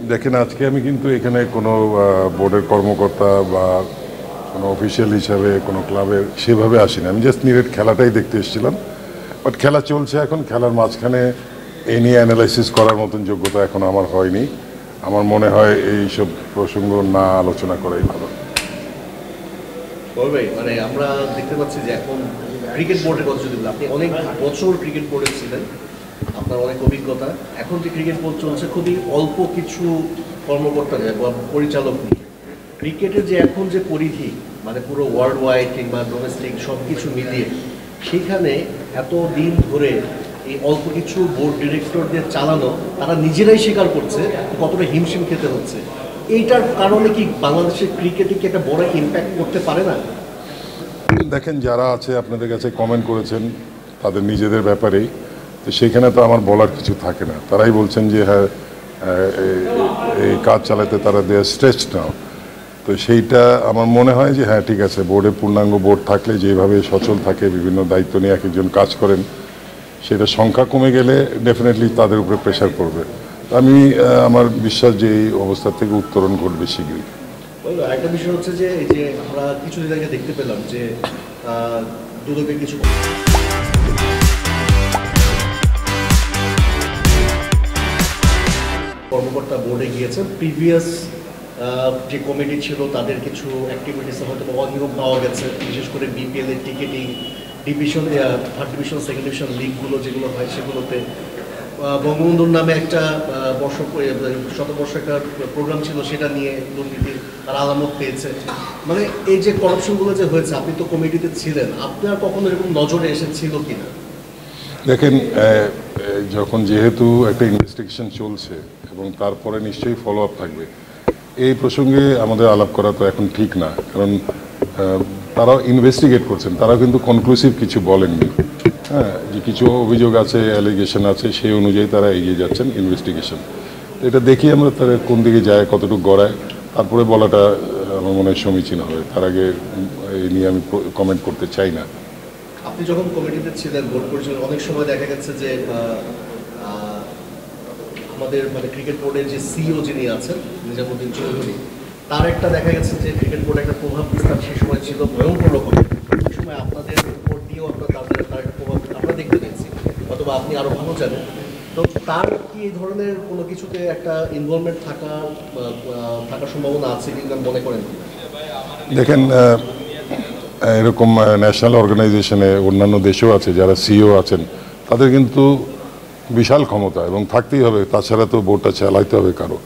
দেখেন, আজকে আমি কিন্তু এখানে কোনো বোর্ডের কর্মকর্তা বা কোনো অফিসিয়াল হিসাবে কোনো ক্লাবের সেভাবে আসিনি। আমি জাস্ট নিরেট খেলাটাই দেখতে এসেছিলাম। বাট খেলা চলছে এখন, খেলার মাঝখানে এই নিয়ে অ্যানালাইসিস করার মতন যোগ্যতা এখন আমার হয়নি। আমার মনে হয় এইসব প্রসঙ্গ না আলোচনা করাই ভালো। মানে আমরা দেখতে পাচ্ছি যে এখন ক্রিকেট বোর্ডের কথা যদি আপনি অনেক বছর ক্রিকেট বোর্ডে ছিলেন, আপনার অনেক অভিজ্ঞতা। এখন যে ক্রিকেট বোর্ড চলছে খুবই অল্প কিছু কর্মকর্তা বা পরিচালক নিয়ে। ক্রিকেটের যে এখন যে পরিধি, মানে পুরো ওয়ার্ল্ড ওয়াইড কিংবা ডোমেস্টিক সব কিছু মিলিয়ে, সেখানে এত দিন ধরে এই অল্প কিছু বোর্ড ডিরেক্টরদের চালানো, তারা নিজেরাই স্বীকার করছে কতটা হিমশিম খেতে হচ্ছে। এইটার কারণে কি বাংলাদেশের ক্রিকেটে কি একটা বড় ইম্প্যাক্ট করতে পারে না? দেখেন, যারা আছে আপনাদের কাছে কমেন্ট করেছেন তাদের নিজেদের ব্যাপারেই, তো সেখানে তো আমার বলার কিছু থাকে না। তারাই বলছেন যে হ্যাঁ, এই কাজ চালাতে তারা দেয় স্ট্রেচ নাও। তো সেইটা আমার মনে হয় যে হ্যাঁ ঠিক আছে, বোর্ডে পূর্ণাঙ্গ বোর্ড থাকলে যেভাবে সচল থাকে, বিভিন্ন দায়িত্ব নিয়ে এক একজন কাজ করেন, সেটা সংখ্যা কমে গেলে ডেফিনেটলি তাদের উপরে প্রেশার পড়বে। আমি আমার বিশ্বাস যে এই অবস্থা থেকে উত্তরণ ঘটবে শীঘ্রই। একটা বিষয় হচ্ছে যে এই যে আমরা কিছুদিন আগে দেখতে পেলাম যে দুদকের কিছু কর্মকর্তা বোর্ডে গিয়েছেন, প্রিভিয়াস যে কমিটি ছিল তাদের কিছু অ্যাক্টিভিটিসে হয়তো অনিয়ম পাওয়া গেছে, বিশেষ করে বিপিএল এর ticketing, division, third division, second division লিগগুলো যেগুলো হয় সেগুলোতে বঙ্গবন্ধুর নামে একটা শতবর্ষ একটা প্রোগ্রাম ছিল, সেটা নিয়ে দুর্নীতির তার আলামত পেয়েছে। মানে এই যে করাপশনগুলো যে হয়েছে, আপনি তো কমিটিতে ছিলেন, আপনার কখনো এরকম নজরে এসেছিল কিনা? দেখেন, যখন যেহেতু একটা ইনভেস্টিগেশন চলছে এবং তারপরে নিশ্চয়ই ফলো আপ থাকবে, এই প্রসঙ্গে আমাদের আলাপ করা তো এখন ঠিক না। কারণ তারাও ইনভেস্টিগেট করছেন, তারা কিন্তু কনক্লুসিভ কিছু বলেননি। হ্যাঁ, যে কিছু অভিযোগ আছে, অ্যালিগেশন আছে, সেই অনুযায়ী তারা এগিয়ে যাচ্ছেন ইনভেস্টিগেশন। এটা দেখি আমরা তারা কোন দিকে যায়, কতটুকু গড়ায়, তারপরে বলাটা আমার মনে হয় সমীচীন হবে। তার আগে এই নিয়ে আমি কমেন্ট করতে চাই না। আপনি যখন কমিটিতে ছিলেন, বোর্ড পরিচালক, অনেক সময় দেখা গেছে যে আমাদের মানে ক্রিকেট বোর্ডের যে সিইও যিনি আছেন, নিজামুদ্দিন চৌধুরী, তার একটা দেখা গেছে যে ক্রিকেট বোর্ডে একটা প্রভাব বিস্তার সেই সময় ছিল ভয়ঙ্কর রকমের। সেই সময় আপনাদের উপর দিয়েও তার একটা প্রভাব আমরা দেখতে পেয়েছি, অথবা আপনি আরও ভালো জানেন। তো তার কি এই ধরনের কোনো কিছুতে একটা ইনভলভমেন্ট থাকার সম্ভাবনা আছে কিনা মনে করেন? দেখেন, এরকম ন্যাশনাল অর্গানাইজেশনে অন্যান্য দেশেও আছে যারা সিইও আছেন, তাদের কিন্তু বিশাল ক্ষমতা এবং থাকতেই হবে, তাছাড়া তো বোর্ডটা চালাইতে হবে কারো।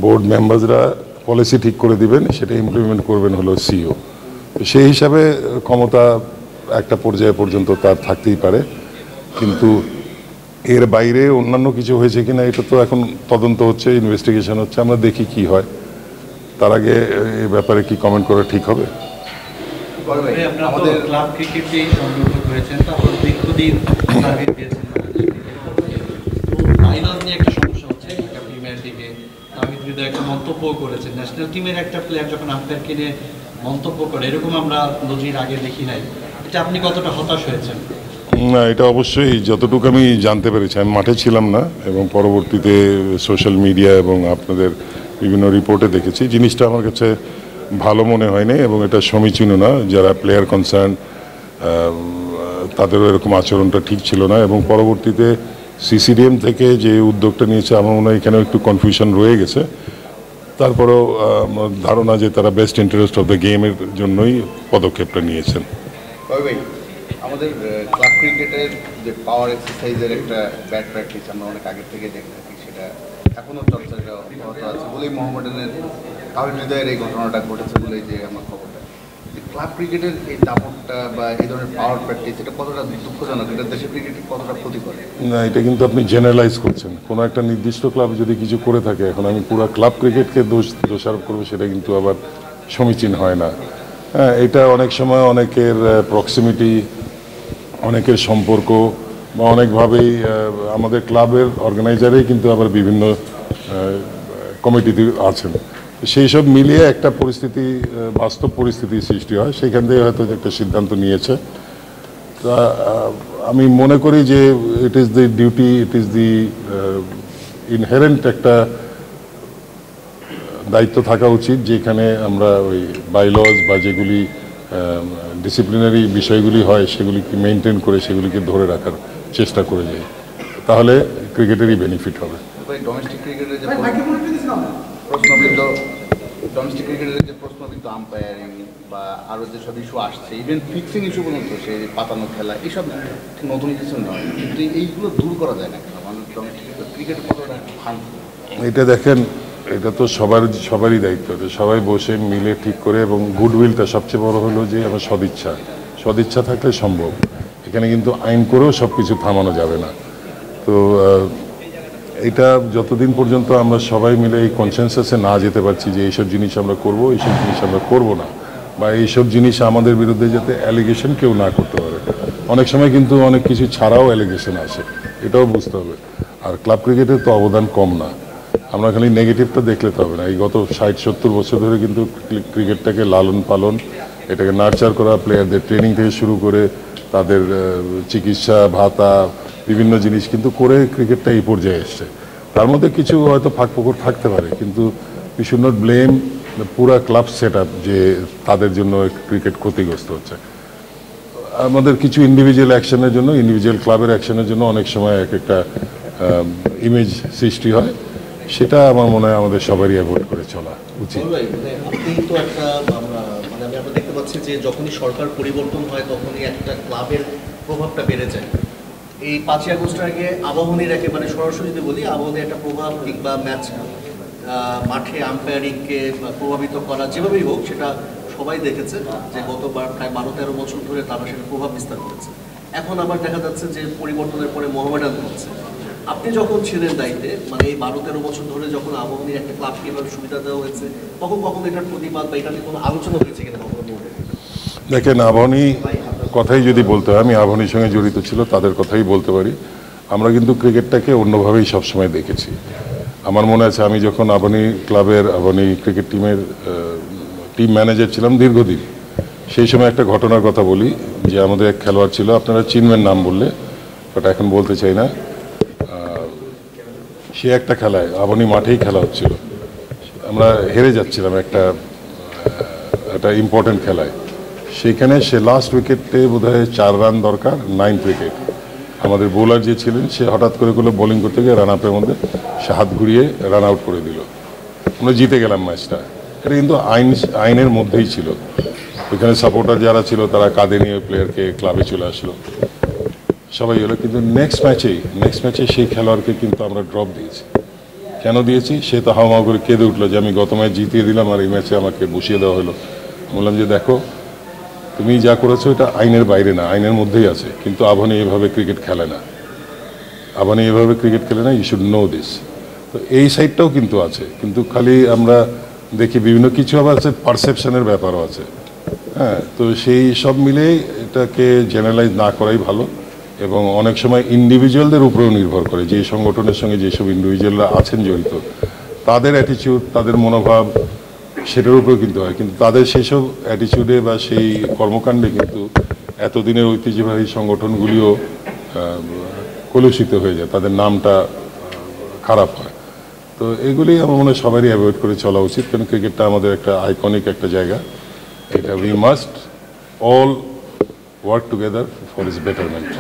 বোর্ড মেম্বারসরা পলিসি ঠিক করে দিবেন, সেটা ইমপ্লিমেন্ট করবেন হলো সিইও। তো সেই হিসাবে ক্ষমতা একটা পর্যায়ে পর্যন্ত তার থাকতেই পারে, কিন্তু এর বাইরে অন্যান্য কিছু হয়েছে কিনা এটা তো এখন তদন্ত হচ্ছে, ইনভেস্টিগেশন হচ্ছে, আমরা দেখি কি হয়। তার আগে এই ব্যাপারে কি কমেন্ট করা ঠিক হবে? আমাদের ক্লাব ক্রিকেটে অন্তর্ভুক্ত হয়েছেন, তারপর দীর্ঘদিন সার্ভিস দিয়েছেন। ফাইনাল নিয়ে একটা সমস্যা হচ্ছে ঢাকা প্রিমিয়ার লিগে। তাহিদ হৃদয় একটা মন্তব্য করেছেন, ন্যাশনাল টিমের একটা প্লেয়ার যখন আম্পায়ারকে নিয়ে মন্তব্য করে, এরকম আমরা নজির আগে দেখি নাই। এটা আপনি কতটা হতাশ হয়েছেন? না, এটা অবশ্যই যতটুকু আমি জানতে পেরেছি, আমি মাঠে ছিলাম না এবং পরবর্তীতে সোশ্যাল মিডিয়া এবং আপনাদের বিভিন্ন রিপোর্টে দেখেছি, জিনিসটা আমার কাছে ভালো মনে হয়নি এবং এটা সমীচীন না। যারা প্লেয়ার কনসার্ন তাদেরও এরকম আচরণটা ঠিক ছিল না এবং পরবর্তীতে সিসিডিএম থেকে যে উদ্যোগটা নিয়েছে, আমার মনে হয় এখানেও একটু কনফিউশন রয়ে গেছে। তারপরেও আমার ধারণা যে তারা বেস্ট ইন্টারেস্ট অফ দ্য গেমের জন্যই পদক্ষেপটা নিয়েছেন। আমাদের ক্লাব ক্রিকেটের যে পাওয়ার এক্সারসাইজের একটা ব্যাড প্র্যাকটিস আমরা অনেক আগে থেকে দেখে থাকি, সেটা এখনও চর্চাটা অব্যাহত আছে বলেই মোহামেডানের তাহিদ হৃদয়ের এই ঘটনাটা ঘটেছে বলেই যে আমার খবরটা। ক্লাব ক্রিকেটের এই দাপটটা বা এই ধরনের পাওয়ার প্র্যাকটিস, এটা কতটা দুঃখজনক, এটা দেশের ক্রিকেটে কতটা ক্ষতি করে? না, এটা কিন্তু আপনি জেনারেলাইজ করছেন। কোনো একটা নির্দিষ্ট ক্লাব যদি কিছু করে থাকে, এখন আমি পুরো ক্লাব ক্রিকেটকে দোষারোপ করবো, সেটা কিন্তু আবার সমীচীন হয় না। হ্যাঁ, এটা অনেক সময় অনেকের প্রক্সিমিটি, অনেকের সম্পর্ক বা অনেকভাবেই আমাদের ক্লাবের অর্গানাইজারেই কিন্তু আবার বিভিন্ন কমিটিতে আছেন, সেই সব মিলিয়ে একটা পরিস্থিতি, বাস্তব পরিস্থিতি সৃষ্টি হয়, সেইখান থেকে হয়তো একটা সিদ্ধান্ত নিয়েছে। তা আমি মনে করি যে it is the duty, it is the inherent একটা দায়িত্ব থাকা উচিত যেখানে আমরা ওই বাইলজ বা যেগুলি ডিসিপ্লিনারি বিষয়গুলি হয় সেগুলিকে মেনটেন করে সেগুলিকে ধরে রাখার চেষ্টা করে যাই, তাহলে ক্রিকেটেরই বেনিফিট হবে। ডোমেস্টিক ক্রিকেটের যে প্রশ্নবিদ্ধ আম্পায়ারিং বা আরও যেসব ইস্যু আসছে, ইভেন ফিক্সিং ইস্যু পর্যন্ত সেই পাতানো খেলা, এইসব নতুন কিছু নয়, কিন্তু এইগুলো দূর করা যায় না কেন? মানুষ ডোমেস্টিক ক্রিকেট কতটা হার্মফুল? এটা দেখেন, এটা তো সবারই দায়িত্ব, এটা সবাই বসে মিলে ঠিক করে, এবং গুডউইলটা সবচেয়ে বড় হলো যে আমার সদিচ্ছা থাকলে সম্ভব। এখানে কিন্তু আইন করেও সব কিছু থামানো যাবে না। তো এটা যতদিন পর্যন্ত আমরা সবাই মিলে এই কনসেনসাসে না যেতে পারছি যে এইসব জিনিস আমরা করব, এইসব জিনিস আমরা করব না, বা এইসব জিনিস আমাদের বিরুদ্ধে যাতে অ্যালিগেশন কেউ না করতে পারে। অনেক সময় কিন্তু অনেক কিছু ছাড়াও অ্যালিগেশন আসে, এটাও বুঝতে হবে। আর ক্লাব ক্রিকেটের তো অবদান কম না, আমরা খালি নেগেটিভটা দেখলে তো হবে না। এই গত 60-70 বছর ধরে কিন্তু ক্রিকেটটাকে লালন পালন, এটাকে নার্চার করা, প্লেয়ারদের ট্রেনিং থেকে শুরু করে তাদের চিকিৎসা ভাতা বিভিন্ন জিনিস কিন্তু করে ক্রিকেটটা এই পর্যায়ে এসছে। তার মধ্যে কিছু হয়তো ফাঁকফোকর থাকতে পারে, কিন্তু উই শুড নট ব্লেম পুরা ক্লাব সেট আপ যে তাদের জন্য ক্রিকেট ক্ষতিগ্রস্ত হচ্ছে। আমাদের কিছু ইন্ডিভিজুয়াল অ্যাকশনের জন্য, ইন্ডিভিজুয়াল ক্লাবের অ্যাকশনের জন্য অনেক সময় এক একটা ইমেজ সৃষ্টি হয়, সেটা আমার মনে হয় আমাদের সবারই অ্যাভয়েড করে চলা উচিত। আপনি তো একটা আমরা দেখতে পাচ্ছি যে যখনই সরকার পরিবর্তন হয় তখনই একটা ক্লাবের প্রভাবটা বেড়ে যায়। এই 5ই আগস্টের আগে আবাহনীর একেবারে সরাসরি যদি বলি, আবাহনীর একটা প্রভাব কিংবা ম্যাচ মাঠে আম্পায়ারিংকে প্রভাবিত করা যেভাবেই হোক, সেটা সবাই দেখেছে যে গতবার প্রায় 12-13 বছর ধরে তারা সেটা প্রভাব বিস্তার করেছে। এখন আবার দেখা যাচ্ছে যে পরিবর্তনের পরে মোহামেডান হচ্ছে। আপনি যখন ছিলেন দায়িত্বে, মানে এই 12-13 বছর ধরে যখন আবাহনীর একটা ক্লাবকে এভাবে সুবিধা দেওয়া হয়েছে, তখন এটার প্রতিবাদ বা এটা নিয়ে কোনো আলোচনা হয়েছে কিনা? দেখেন, আবাহনী কথাই যদি বলতে হয়, আমি আবাহনীর সঙ্গে জড়িত ছিল, তাদের কথাই বলতে পারি। আমরা কিন্তু ক্রিকেটটাকে অন্যভাবেই সবসময় দেখেছি। আমার মনে আছে আমি যখন আবাহনী ক্রিকেট টিমের টিম ম্যানেজার ছিলাম দীর্ঘদিন, সেই সময় একটা ঘটনার কথা বলি যে আমাদের এক খেলোয়াড় ছিল, আপনারা চিনবেন নাম বললে, বাট এখন বলতে চাই না। সে একটা খেলায়, আবাহনী মাঠেই খেলা হচ্ছিল, আমরা হেরে যাচ্ছিলাম একটা ইম্পর্টেন্ট খেলায়। সেখানে সে লাস্ট উইকেটে বোধহয় 4 রান দরকার, 9th উইকেট। আমাদের বোলার যে ছিলেন সে হঠাৎ করে বোলিং করতে গিয়ে রান আপের মধ্যে সে হাত ঘুরিয়ে রান আউট করে দিল, আমরা জিতে গেলাম ম্যাচটা। এটা কিন্তু আইনের মধ্যেই ছিল। ওইখানে সাপোর্টার যারা ছিল তারা কাঁধে নিয়ে প্লেয়ারকে ক্লাবে চলে আসলো, সবাই হলো। কিন্তু নেক্সট ম্যাচে সেই খেলোয়াড়কে কিন্তু আমরা ড্রপ দিয়েছি। কেন দিয়েছি? সে তো হাওয়া করে কেঁদে উঠলো যে আমি গত ম্যাচ জিতিয়ে দিলাম আর এই ম্যাচে আমাকে বসিয়ে দেওয়া হলো। বললাম যে দেখো, তুমি যা করেছো এটা আইনের বাইরে না, আইনের মধ্যেই আছে, কিন্তু আবাহনী এভাবে ক্রিকেট খেলে না, ইউ শুড নো দিস। তো এই সাইডটাও কিন্তু আছে, কিন্তু খালি আমরা দেখি বিভিন্ন কিছু আবার আছে, পারসেপশনের ব্যাপারও আছে। হ্যাঁ, তো সেই সব মিলেই এটাকে জেনারেলাইজ না করাই ভালো। এবং অনেক সময় ইন্ডিভিজুয়ালদের উপরেও নির্ভর করে, যে সংগঠনের সঙ্গে যেসব ইন্ডিভিজুয়ালরা আছেন জড়িত, তাদের অ্যাটিচিউড, তাদের মনোভাব, সেটার উপরেও কিন্তু হয়। কিন্তু তাদের সেসব অ্যাটিচিউডে বা সেই কর্মকাণ্ডে কিন্তু এতদিনের ঐতিহ্যবাহী সংগঠনগুলিও কলুষিত হয়ে যায়, তাদের নামটা খারাপ হয়। তো এগুলি আমার মনে হয় সবারই অ্যাভয়েড করে চলা উচিত, কারণ ক্রিকেটটা আমাদের একটা আইকনিক একটা জায়গা। এটা we must all work together for its betterment.